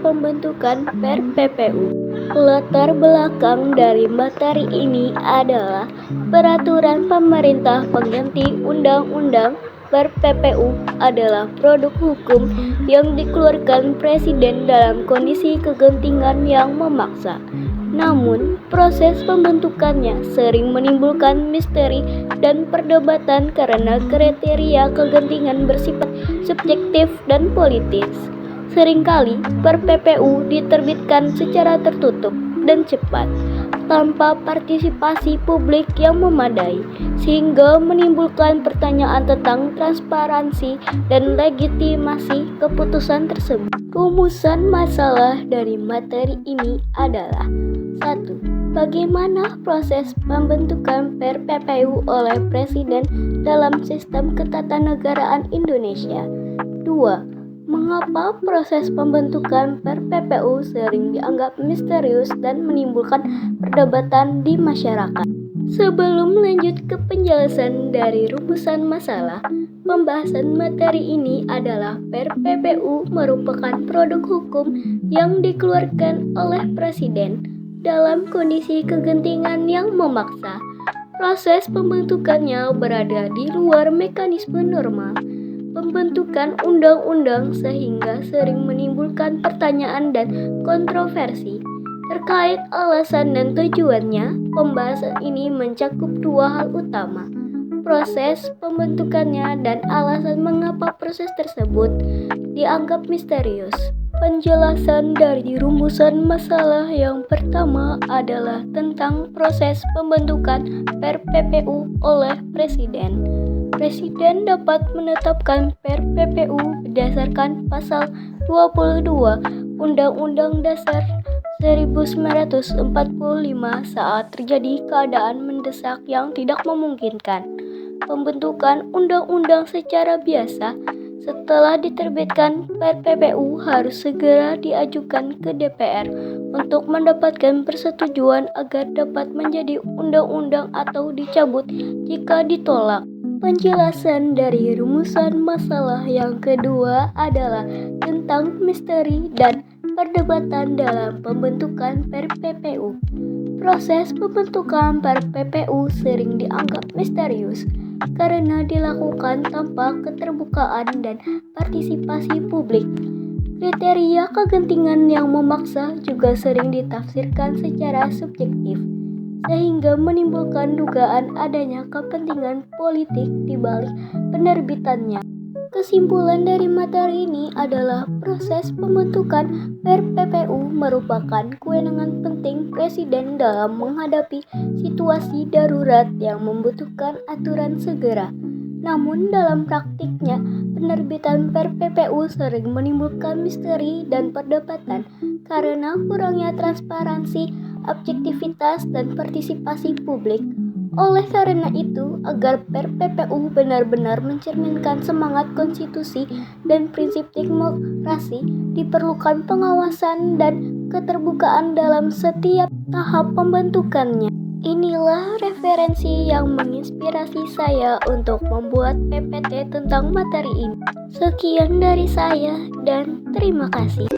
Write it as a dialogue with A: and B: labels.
A: pembentukan PER-PPU. Latar belakang dari materi ini adalah peraturan pemerintah pengganti Undang-Undang. PER-PPU adalah produk hukum yang dikeluarkan Presiden dalam kondisi kegentingan yang memaksa. Namun, proses pembentukannya sering menimbulkan misteri dan perdebatan karena kriteria kegentingan bersifat subjektif dan politis. Seringkali, PER-PPU diterbitkan secara tertutup dan cepat, tanpa partisipasi publik yang memadai, sehingga menimbulkan pertanyaan tentang transparansi dan legitimasi keputusan tersebut. Rumusan masalah dari materi ini adalah: 1. Bagaimana proses pembentukan PER-PPU oleh Presiden dalam sistem ketatanegaraan Indonesia? 2. Mengapa proses pembentukan PER-PPU sering dianggap misterius dan menimbulkan perdebatan di masyarakat? Sebelum lanjut ke penjelasan dari rumusan masalah, pembahasan materi ini adalah PER-PPU merupakan produk hukum yang dikeluarkan oleh Presiden dalam kondisi kegentingan yang memaksa. Proses pembentukannya berada di luar mekanisme normal pembentukan undang-undang sehingga sering menimbulkan pertanyaan dan kontroversi. Terkait alasan dan tujuannya, pembahasan ini mencakup dua hal utama: proses pembentukannya dan alasan mengapa proses tersebut dianggap misterius. Penjelasan dari rumusan masalah yang pertama adalah tentang proses pembentukan PER-PPU oleh Presiden. Presiden dapat menetapkan PER-PPU berdasarkan Pasal 22 Undang-Undang Dasar 1945 saat terjadi keadaan mendesak yang tidak memungkinkan pembentukan undang-undang secara biasa. Setelah diterbitkan, PER-PPU harus segera diajukan ke DPR untuk mendapatkan persetujuan agar dapat menjadi undang-undang atau dicabut jika ditolak. Penjelasan dari rumusan masalah yang kedua adalah tentang misteri dan perdebatan dalam pembentukan PER-PPU. Proses pembentukan PER-PPU sering dianggap misterius karena dilakukan tanpa keterbukaan dan partisipasi publik. Kriteria kegentingan yang memaksa juga sering ditafsirkan secara subjektif, sehingga menimbulkan dugaan adanya kepentingan politik di balik penerbitannya. Kesimpulan dari materi ini adalah proses pembentukan PER-PPU merupakan kewenangan penting Presiden dalam menghadapi situasi darurat yang membutuhkan aturan segera. Namun dalam praktiknya, penerbitan PER-PPU sering menimbulkan misteri dan perdebatan karena kurangnya transparansi, objektivitas, dan partisipasi publik. Oleh karena itu, agar PER-PPU benar-benar mencerminkan semangat konstitusi dan prinsip demokrasi, diperlukan pengawasan dan keterbukaan dalam setiap tahap pembentukannya. Inilah referensi yang menginspirasi saya untuk membuat PPT tentang materi ini. Sekian dari saya dan terima kasih.